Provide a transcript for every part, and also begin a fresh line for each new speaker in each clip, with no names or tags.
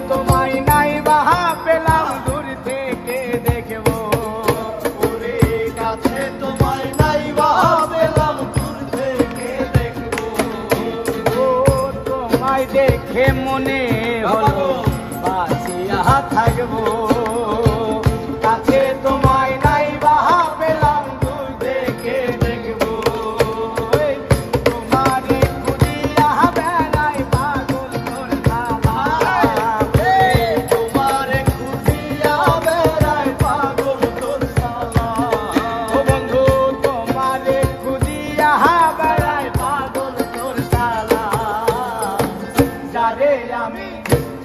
তোমায় নাই বাহা পেলাম দূর থেকে দেখবো।
ওরে কাছে তোমায় নাই বাহা পেলাম দূর থেকে দেখবো।
ও তোমায় দেখে মনে হলো বাঁচিয়া থাকবো। কাছে তোমায় নাই বাহা পেলাম দূর থেকে দেখবো। তোমারে খুঁজিয়া বেড়াই পাগল তোর জ্বালা।
তোমারে খুঁজিয়া বেড়াই পাগল তোর জ্বালা।
ও বন্ধু তোমারে খুঁজিয়া বেড়াই পাগল তোর জ্বালা। যারে আমি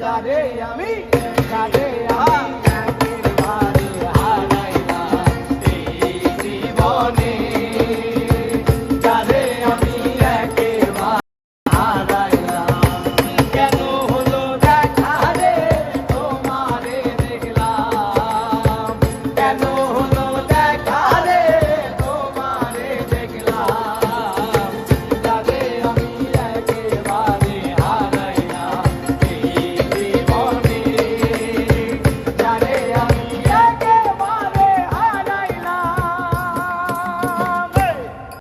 যারে আমি